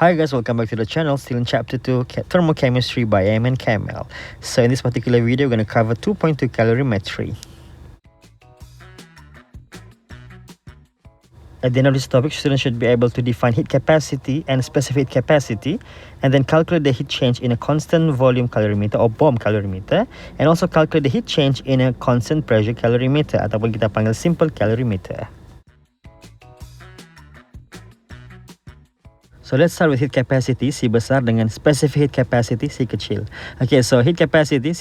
Hi guys, welcome back to the channel. Still in chapter 2, thermochemistry by AM and Kamel. So in this particular video, we're going to cover 2.2 calorimetry. At the end of this topic, students should be able to define heat capacity and specific capacity, and then calculate the heat change in a constant volume calorimeter or bomb calorimeter, and also calculate the heat change in a constant pressure calorimeter ataupun kita panggil simple calorimeter. So let's start with heat capacity, C besar, dengan specific heat capacity, C kecil. Okay, so heat capacity,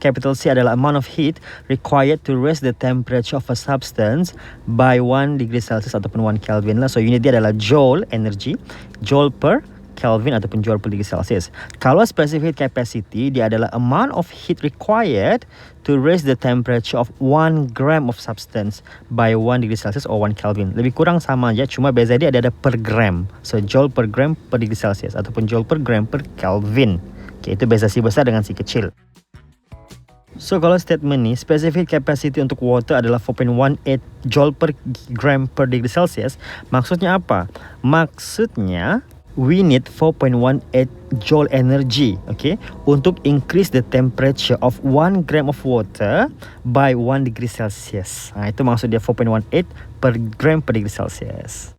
capital C adalah amount of heat required to raise the temperature of a substance by 1 degree Celsius ataupun 1 Kelvin lah. So unit dia adalah joule energy, joule per Kelvin ataupun joule per degree Celsius. Kalau specific heat capacity, dia adalah amount of heat required to raise the temperature of 1 gram of substance by 1 degree Celsius or 1 Kelvin. Lebih kurang sama aja, cuma beza dia ada per gram. So joule per gram per degree Celsius ataupun joule per gram per Kelvin. Okay, itu beza C besar dengan C kecil. So kalau statement ni, specific capacity untuk water adalah 4.18 joule per gram per degree Celsius, maksudnya apa? Maksudnya we need 4.18 joule energy, okay, untuk increase the temperature of 1 gram of water by 1 degree Celsius. Itu maksud dia 4.18 per gram per degree Celsius.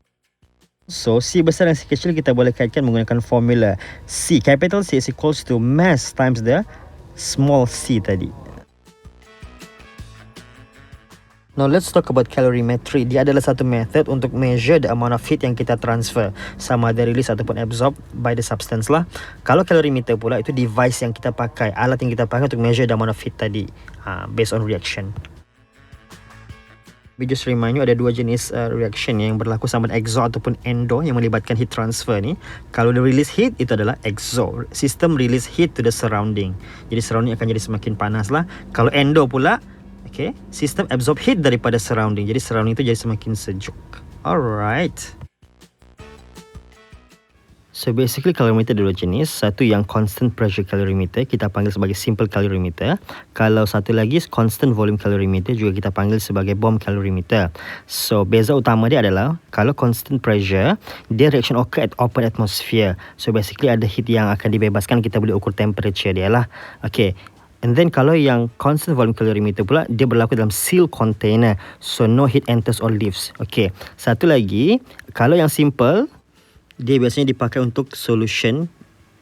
So C besar dan C kecil kita boleh kaitkan menggunakan formula C. Capital C is equals to mass times the small c tadi. Now let's talk about calorimetry. Dia adalah satu method untuk measure the amount of heat yang kita transfer, sama ada release ataupun absorb by the substance lah. Kalau calorimeter pula itu device yang kita pakai, alat yang kita pakai untuk measure the amount of heat tadi, based on reaction. We just remind you ada dua jenis reaction yang berlaku sama ada exo ataupun endo yang melibatkan heat transfer ni. Kalau the release heat itu adalah exo, system release heat to the surrounding. Jadi surrounding akan jadi semakin panas lah. Kalau endo pula, okay, sistem absorb heat daripada surrounding. Jadi surrounding itu jadi semakin sejuk. Alright. So basically calorimeter ada dua jenis. Satu yang constant pressure calorimeter, kita panggil sebagai simple calorimeter. Kalau satu lagi constant volume calorimeter, juga kita panggil sebagai bomb calorimeter. So beza utama dia adalah kalau constant pressure, dia reaction occur at open atmosphere. So basically ada heat yang akan dibebaskan, kita boleh ukur temperature dia lah. Okay. And then kalau yang constant volume calorimeter pula, dia berlaku dalam sealed container. So no heat enters or leaves. Okay. Satu lagi, kalau yang simple, dia biasanya dipakai untuk solution.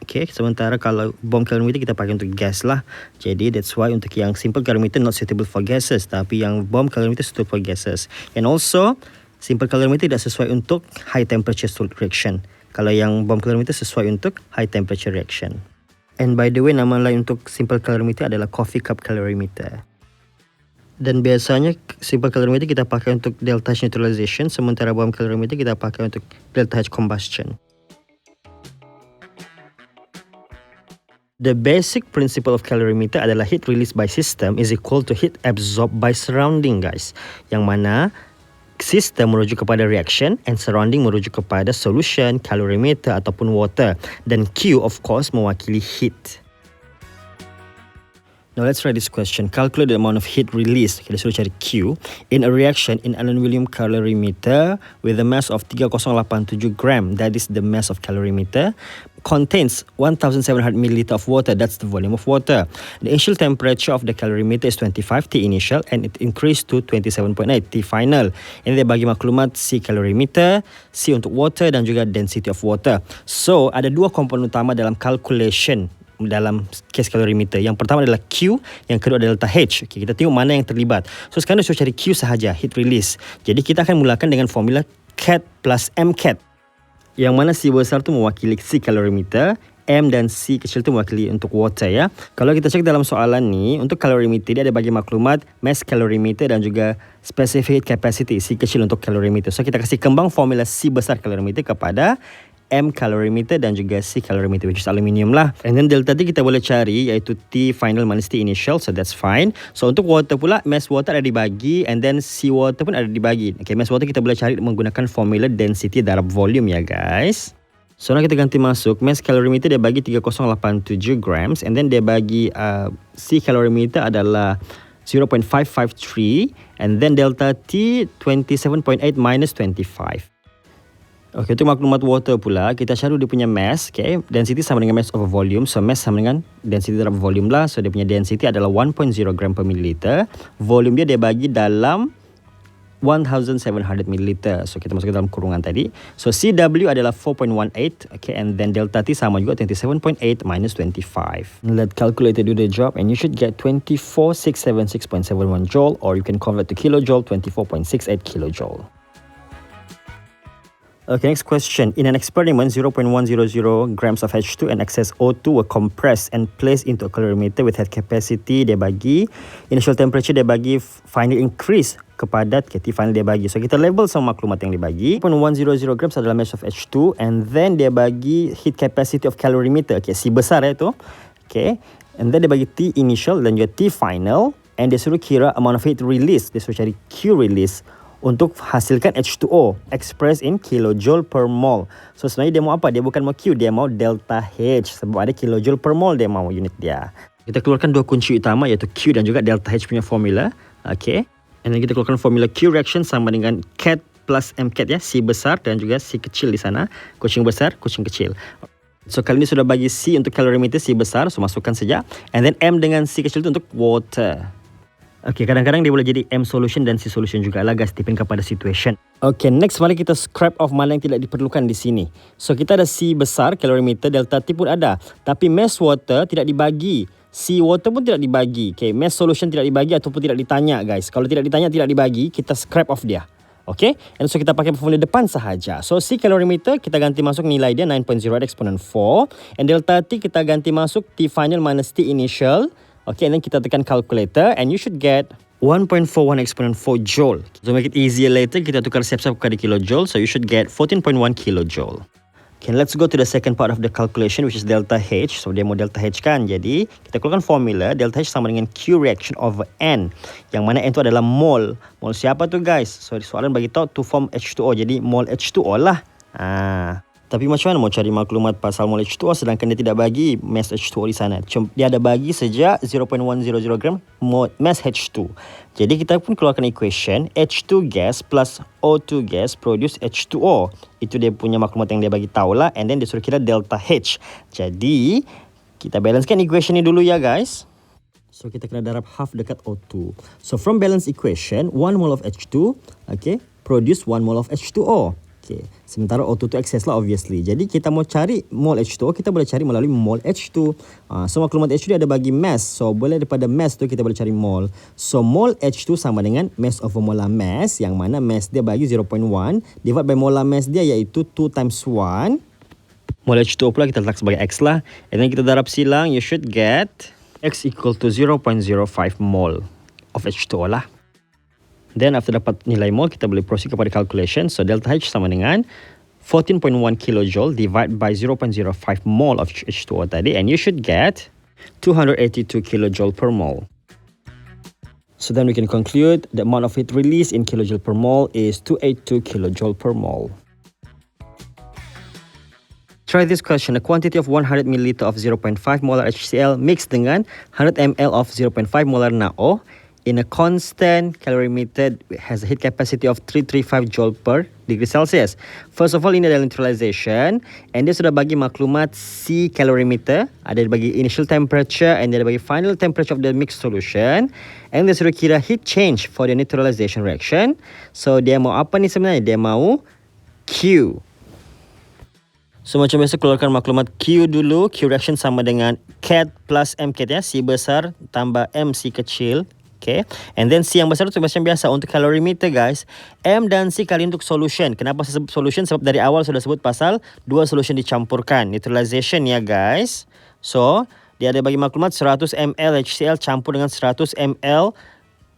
Okay. Sementara kalau bomb calorimeter kita pakai untuk gas lah. Jadi that's why untuk yang simple calorimeter not suitable for gases. Tapi yang bomb calorimeter suitable for gases. And also, simple calorimeter tidak sesuai untuk high temperature reaction. Kalau yang bomb calorimeter sesuai untuk high temperature reaction. And by the way, nama lain untuk simple calorimeter adalah coffee cup calorimeter. Dan biasanya simple calorimeter kita pakai untuk delta H neutralization, sementara bomb calorimeter kita pakai untuk delta H combustion. The basic principle of calorimeter adalah heat released by system is equal to heat absorbed by surrounding, guys. Yang mana sistem merujuk kepada reaction and surrounding merujuk kepada solution, calorimeter ataupun water. Dan Q of course mewakili heat. Now let's try this question. Calculate the amount of heat released. Kita suruh cari Q in a reaction in aluminium calorimeter with a mass of 3087 gram. That is the mass of calorimeter. Contains 1700 milliliter of water. That's the volume of water. The initial temperature of the calorimeter is 25 T initial and it increased to 27.8 T final. Ini dia bagi maklumat C calorimeter, C untuk water dan juga density of water. So ada dua komponen utama dalam calculation dalam case calorimeter. Yang pertama adalah Q, yang kedua adalah delta H. Okay, kita tengok mana yang terlibat. So sekarang kita cari Q sahaja, heat release. Jadi kita akan mulakan dengan formula CAT plus MCAT. Yang mana C besar tu mewakili C calorimeter, M dan C kecil tu mewakili untuk water ya. Kalau kita cek dalam soalan ni, untuk calorimeter dia ada bagi maklumat mass calorimeter dan juga specific capacity, C kecil untuk calorimeter. So kita kasih kembang formula C besar calorimeter kepada M calorimeter dan juga C calorimeter, which is aluminium lah. And then delta T kita boleh cari, iaitu T final minus T initial, so that's fine. So untuk water pula, mass water ada dibagi, and then C water pun ada dibagi. Okay, mass water kita boleh cari menggunakan formula density darab volume ya guys. So nak kita ganti masuk, mass calorimeter dia bagi 3087 grams, and then dia bagi C calorimeter adalah 0.553, and then delta T 27.8 minus 25. Okey, untuk maklumat water pula, kita cari dia punya mass, okay? Density sama dengan mass over volume. So, mass sama dengan density terhadap volume lah. So, dia punya density adalah 1.0 gram per milliliter. Volume dia bagi dalam 1700 ml. So, kita masukkan dalam kurungan tadi. So, CW adalah 4.18. Okay, and then delta T sama juga 27.8 minus 25. Let calculator do the job and you should get 24676.71 joule, or you can convert to kilojoule, 24.68 kilojoule. Okay, next question. In an experiment, 0.100 grams of H2 and excess O2 were compressed and placed into a calorimeter with head capacity. Dia bagi initial temperature, dia bagi final increase kepadat, T final dia bagi. So, kita label sama maklumat yang dia bagi. 0.100 grams adalah mass of H2, and then dia bagi heat capacity of calorimeter. Okay, C besar itu. Okay, and then dia bagi T initial dan juga T final, and dia suruh kira amount of heat release. Dia suruh cari Q release untuk hasilkan H2O expressed in kilojoule per mole. So, sebenarnya dia mau apa? Dia bukan mau Q, dia mau delta H. Sebab ada kilojoule per mole dia mau unit dia. Kita keluarkan dua kunci utama, iaitu Q dan juga delta H punya formula. Okay. And then kita keluarkan formula Q reaction sama dengan CAT plus MCAT ya. C besar dan juga C kecil di sana. Kucing besar, kucing kecil. So, kali ini sudah bagi C untuk calorimeter, C besar. So, masukkan saja. And then M dengan C kecil itu untuk water. Okay, kadang-kadang dia boleh jadi M solution dan C solution juga lah guys, depend kepada situation. Okay, next mari kita scrap off mana yang tidak diperlukan di sini. So, kita ada C besar, calorimeter, delta T pun ada. Tapi mass water tidak dibagi. C water pun tidak dibagi. Okay, mass solution tidak dibagi ataupun tidak ditanya guys. Kalau tidak ditanya, tidak dibagi, kita scrap off dia. Okay, and so kita pakai formula depan sahaja. So, C calorimeter kita ganti masuk nilai dia 9.0 exponent 4. And delta T kita ganti masuk T final minus T initial. Okay, and then kita tekan calculator and you should get 1.41 exponent 4 joule. So, make it easier later, kita tukar siap-siap kepada kilojoule. So, you should get 14.1 kilojoule. Okay, let's go to the second part of the calculation, which is delta H. So, dia mau delta H kan. Jadi, kita keluarkan formula. Delta H sama dengan Q reaction over N. Yang mana N itu adalah mole. Mole siapa tu guys? So, soalan bagi tahu to form H2O. Jadi, mole H2O lah. Tapi macam mana mau cari maklumat pasal mol H2O sedangkan dia tidak bagi mass H2O di sana. Dia ada bagi sejak 0.100 gram mass H2. Jadi kita pun keluarkan equation H2 gas plus O2 gas produce H2O. Itu dia punya maklumat yang dia bagi tahu lah. And then dia suruh kira delta H. Jadi kita balancekan equation ni dulu ya guys. So kita kena darab half dekat O2. So from balance equation 1 mole of H2 okay, produce 1 mole of H2O. Okay. Sementara O2 tu excess lah obviously. Jadi kita mau cari mole H2O, kita boleh cari melalui mole H2. So maklumat H2 dia ada bagi mass. So boleh daripada mass tu kita boleh cari mole. So mole H2 sama dengan mass over molar mass, yang mana mass dia bagi 0.1 divide by molar mass dia iaitu 2 times 1. Mole H2O pula kita letak sebagai X lah. And then kita darab silang, you should get X equal to 0.05 mole of H2O lah. Then after dapat nilai mole, kita boleh proceed kepada calculation. So delta H sama dengan 14.1 kilojoule divided by 0.05 mole of H2O tadi, and you should get 282 kilojoule per mole. So then we can conclude the amount of heat released in kilojoule per mole is 282 kilojoule per mole. Try this question. A quantity of 100 ml of 0.5 molar HCl mixed dengan 100 ml of 0.5 molar NaO in a constant calorimeter has a heat capacity of 335 joule per degree Celsius. First of all, ini adalah neutralization, and dia sudah bagi maklumat C calorimeter, ada bagi initial temperature and dia ada bagi final temperature of the mixed solution, and dia sudah kira heat change for the neutralization reaction. So dia mau apa ni sebenarnya? Dia mau Q. So macam biasa, keluarkan maklumat Q dulu. Q reaction sama dengan CAT plus MCAT ya, C besar tambah M C kecil. Okay, and then C yang besar itu macam biasa untuk calorimeter guys. M dan C kali untuk solution. Kenapa saya sebut solution? Sebab dari awal sudah sebut pasal dua solution dicampurkan. Neutralization ya guys. So, dia ada bagi maklumat 100 ml HCl campur dengan 100 ml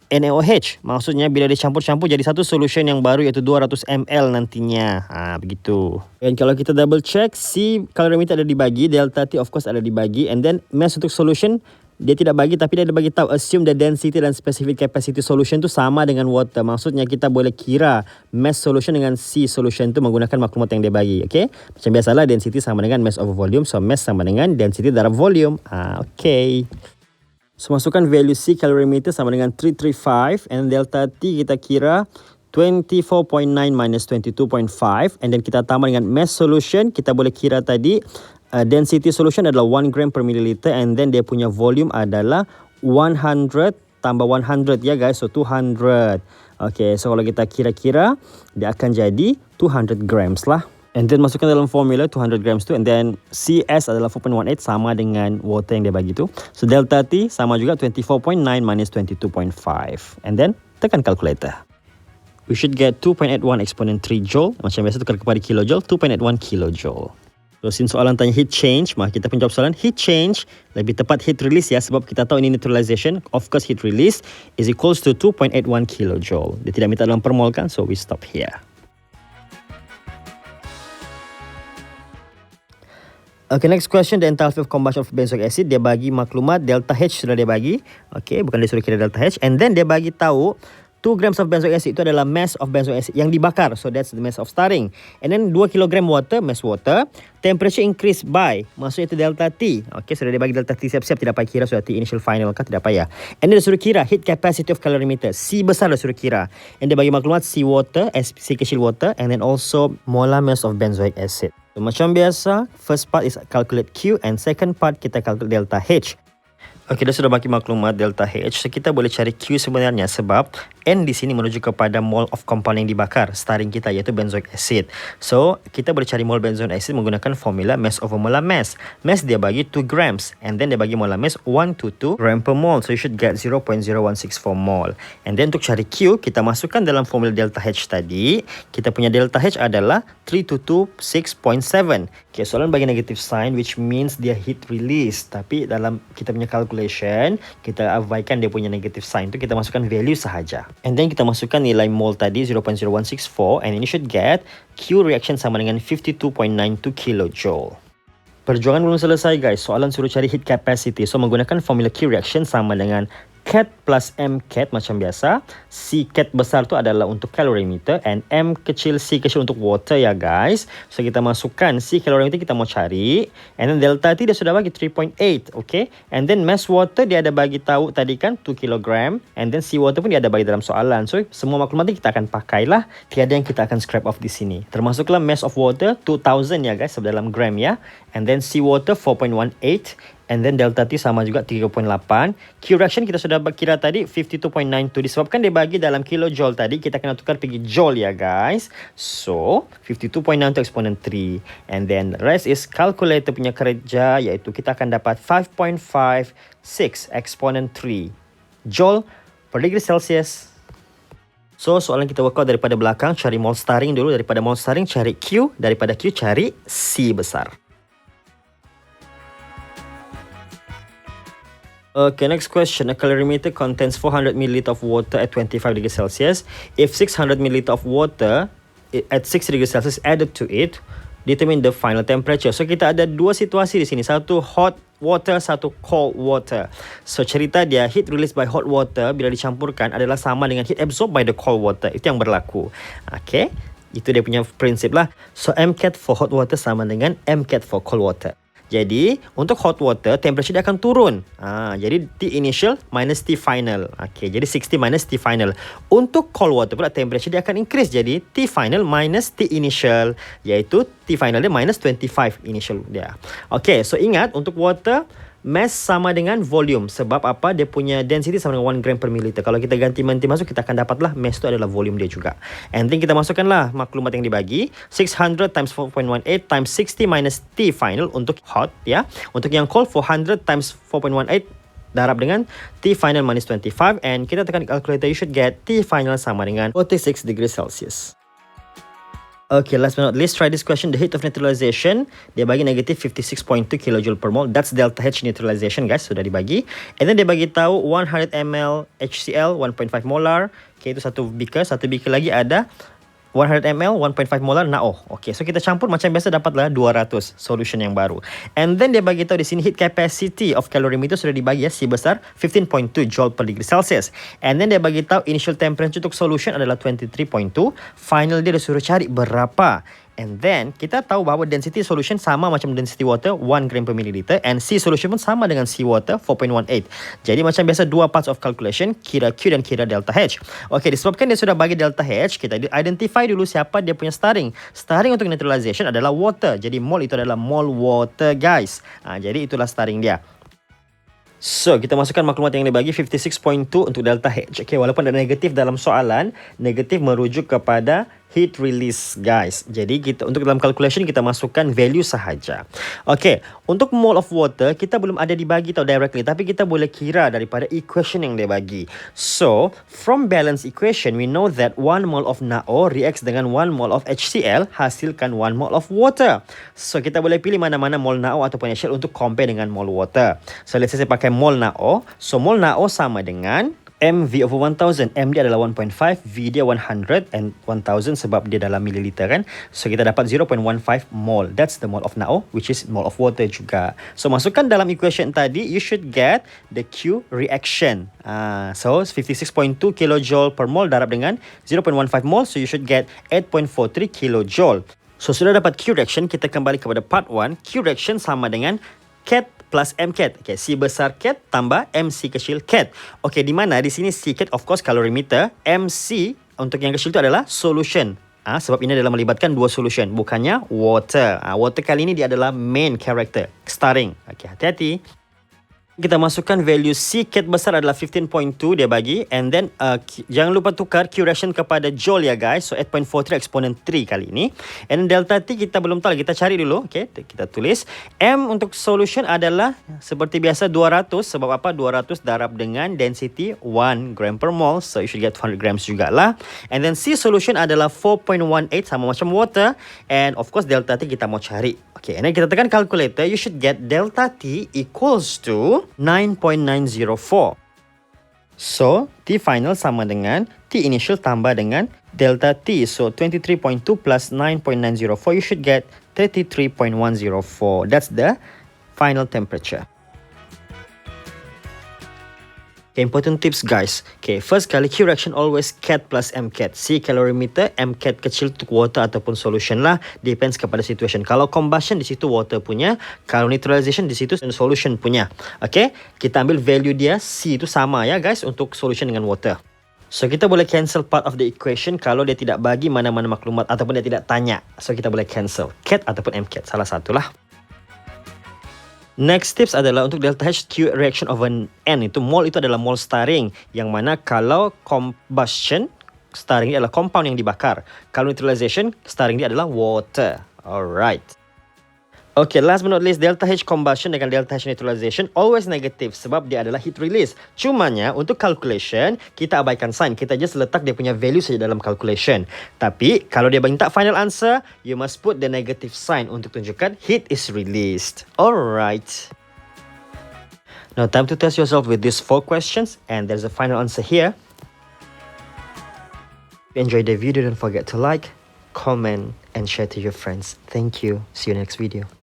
NaOH. Maksudnya bila dicampur-campur jadi satu solution yang baru iaitu 200 ml nantinya. Begitu. Dan kalau kita double check, C calorimeter ada dibagi, delta T of course ada dibagi, and then mass untuk solution dia tidak bagi, tapi dia ada bagi tahu assume the density dan specific capacity solution tu sama dengan water. Maksudnya kita boleh kira mass solution dengan C solution tu menggunakan maklumat yang dia bagi. Okay, macam biasalah density sama dengan mass over volume. So mass sama dengan density darab volume. Okay. So masukkan value C calorimeter sama dengan 335 and delta T kita kira 24.9 minus 22.5, and then kita tambah dengan mass solution. Kita boleh kira tadi density solution adalah 1 gram per milliliter, and then dia punya volume adalah 100 tambah 100 ya guys, so 200. Okay, so kalau kita kira-kira dia akan jadi 200 grams lah. And then masukkan dalam formula 200 grams tu, and then CS adalah 4.18 sama dengan water yang dia bagi tu. So delta T sama juga 24.9 minus 22.5, and then tekan calculator. We should get 2.81 exponent 3 joule. Macam biasa tukar kepada kilojoule, 2.81 kilojoule. So since soalan tanya heat change, maka kita penjawab soalan heat change, lebih tepat heat release ya, sebab kita tahu ini neutralization. Of course heat release is equals to 2.81 kilojoule. Dia tidak minta dalam per mol kan, so we stop here. Okay, next question, the enthalpy of combustion of benzoic acid. Dia bagi maklumat delta H sudah dia bagi. Okay, bukan dia suruh kira delta H. And then dia bagi tahu 2 grams of benzoic acid itu adalah mass of benzoic acid yang dibakar. So that's the mass of starting. And then 2 kilogram water, mass water. Temperature increase by, maksudnya itu delta T. Okay, sudah dia bagi delta T siap-siap, tidak payah kira sudah T initial final kan, tidak payah. And then dia suruh kira heat capacity of calorimeter. C besar dia suruh kira. And dia bagi maklumat C water, C kecil water, and then also molar mass of benzoic acid. So, macam biasa, first part is calculate Q, and second part kita calculate delta H. Okey, dia sudah bagi maklumat delta H. So, kita boleh cari Q sebenarnya sebab N di sini menuju kepada mol of compound yang dibakar, starting kita iaitu benzoic acid. So, kita boleh cari mol benzoic acid menggunakan formula mass over molar mass. Mass dia bagi 2 grams, and then dia bagi molar mass 122 gram per mole. So, you should get 0.0164 mole. And then untuk cari Q, kita masukkan dalam formula delta H tadi. Kita punya delta H adalah 3226.7. Okay, soalan bagi negative sign, which means dia heat release. Tapi dalam kita punya calculation, kita abaikan dia punya negative sign tu, kita masukkan value sahaja. And then kita masukkan nilai mole tadi 0.0164, and ini should get Q reaction sama dengan 52.92 kilojoule. Perjuangan belum selesai guys. Soalan suruh cari heat capacity. So menggunakan formula Q reaction sama dengan CAT plus MCAT macam biasa. C CAT besar tu adalah untuk calorimeter, and M kecil C kecil untuk water ya guys. So kita masukkan C calorimeter kita mau cari, and then delta T dia sudah bagi 3.8, okay. And then mass water dia ada bagi tahu tadi kan 2 kg, and then C water pun dia ada bagi dalam soalan. So semua maklumat ni kita akan pakailah, tiada yang kita akan scrap off di sini. Termasuklah mass of water 2000 ya guys, dalam gram ya. And then C water 4.18, and then delta T sama juga 3.8. Q reaction kita sudah kira tadi 52.92. Disebabkan dia bagi dalam kilojoule tadi, kita kena tukar pergi joule ya guys. So 52.92 exponent 3, and then the rest is calculator punya kerja, iaitu kita akan dapat 5.56 exponent 3 joule per degree Celsius. So soalan kita work out daripada belakang, cari mole starting dulu. Daripada mole starting cari Q, daripada Q cari C besar. Okay, next question. A calorimeter contains 400 ml of water at 25 degrees Celsius. If 600 ml of water at 6 degrees Celsius added to it, determine the final temperature. So kita ada dua situasi di sini. Satu hot water, satu cold water. So cerita dia heat released by hot water bila dicampurkan adalah sama dengan heat absorbed by the cold water. Itu yang berlaku. Okay, itu dia punya prinsip lah. So MCAT for hot water sama dengan MCAT for cold water. Jadi, untuk hot water, temperature dia akan turun. Jadi, T initial minus T final. Okay, jadi 60 minus T final. Untuk cold water pula, temperature dia akan increase. Jadi, T final minus T initial. Iaitu, T final dia minus 25 initial dia. Okay, so ingat, untuk water, mass sama dengan volume. Sebab apa? Dia punya density sama dengan 1 gram per milliliter. Kalau kita ganti menti masuk, kita akan dapatlah mass tu adalah volume dia juga. And then kita masukkanlah maklumat yang dibagi. 600 times 4.18 times 60 minus T final untuk hot ya. Untuk yang cold, 400 times 4.18 darab dengan T final minus 25. And kita tekan calculator, you should get T final sama dengan 46 degrees Celsius. Okay, last but not least, try this question. The heat of neutralization, dia bagi negative 56.2 kJ per mole. That's delta H neutralization, guys. Sudah dibagi. And then dia bagi tahu 100 ml HCl, 1.5 molar. Okay, itu satu beaker. Satu beaker lagi ada 100 ml, 1.5 molar NaO. Okay, so kita campur macam biasa, dapatlah 200 solution yang baru. And then dia bagi tahu di sini heat capacity of calorimeter sudah dibagi ya, C besar 15.2 joule per degree Celsius. And then dia bagi tahu initial temperature untuk solution adalah 23.2. Final dia suruh cari berapa. And then kita tahu bahawa density solution sama macam density water 1 gram per milliliter, and C solution pun sama dengan sea water 4.18. Jadi macam biasa, dua parts of calculation, kira Q dan kira delta H. Okey, disebabkan dia sudah bagi delta H, kita identify dulu siapa dia punya starring. Starring untuk neutralization adalah water. Jadi mole itu adalah mole water, guys. Jadi itulah starring dia. So, kita masukkan maklumat yang dibagi 56.2 untuk delta H. Okay, walaupun ada negatif dalam soalan, negatif merujuk kepada heat release, guys. Jadi kita untuk dalam calculation kita masukkan value sahaja. Okay, untuk mole of water kita belum ada dibagi tau directly, tapi kita boleh kira daripada equation yang dia bagi. So, from balance equation we know that 1 mole of NaO reacts dengan 1 mole of HCl hasilkan 1 mole of water. So, kita boleh pilih mana-mana mole NaO ataupun HCl untuk compare dengan mole water. So, let's say saya pakai mole NaO. So, mole NaO sama dengan MV over 1000. M dia adalah 1.5, V dia 100 and 1000 sebab dia dalam mililiter kan. So kita dapat 0.15 mole. That's the mole of NaO, which is mole of water juga. So masukkan dalam equation tadi, you should get the Q reaction. So 56.2 kilojoule per mole darab dengan 0.15 mole, so you should get 8.43 kilojoule. So sudah dapat Q reaction, kita kembali kepada part 1. Q reaction sama dengan cat plus MCAT. Okay, C besar cat tambah MC kecil cat. Okay, di mana di sini C cat of course calorimeter, MC untuk yang kecil itu adalah solution. Sebab ini adalah melibatkan dua solution, bukannya water. Water kali ini dia adalah main character, starring. Okay, hati-hati. Kita masukkan value C cat besar adalah 15.2 dia bagi, and then jangan lupa tukar Q reaction kepada joule ya guys. So 8.43 exponent 3 kali ini. And delta T kita belum tahu, kita cari dulu. Okay, kita tulis M untuk solution adalah seperti biasa 200. Sebab apa? 200 darab dengan density 1 gram per mole, so you should get 200 grams jugalah. And then C solution adalah 4.18 sama macam water, and of course delta T kita mau cari. Okay, and then kita tekan calculator, you should get delta T equals to 9.904. So, T final sama dengan T initial tambah dengan delta T. So, 23.2 plus 9.904, you should get 33.104. That's the final temperature. Okay, important tips guys. Okay, first kali Q reaction always cat plus MCAT. C calorimeter, MCAT kecil untuk water ataupun solution lah. Depends kepada situation. Kalau combustion di situ water punya, kalau neutralization di situ solution punya. Okay, kita ambil value dia C itu sama ya guys untuk solution dengan water. So kita boleh cancel part of the equation kalau dia tidak bagi mana-mana maklumat ataupun dia tidak tanya. So kita boleh cancel cat ataupun MCAT, salah satulah. Next tips adalah untuk delta H Q reaction over N. Itu mole itu adalah mole starring, yang mana kalau combustion, starring dia adalah compound yang dibakar. Kalau neutralization, starring dia adalah water. Alright. Okay, last but not least, delta H combustion dengan delta H neutralization always negative sebab dia adalah heat release. Cumanya untuk calculation, kita abaikan sign. Kita just letak dia punya value saja dalam calculation. Tapi kalau dia minta final answer, you must put the negative sign untuk tunjukkan heat is released. Alright. Now time to test yourself with these 4 questions, and there's a final answer here. If you enjoyed the video, don't forget to like, comment, and share to your friends. Thank you. See you next video.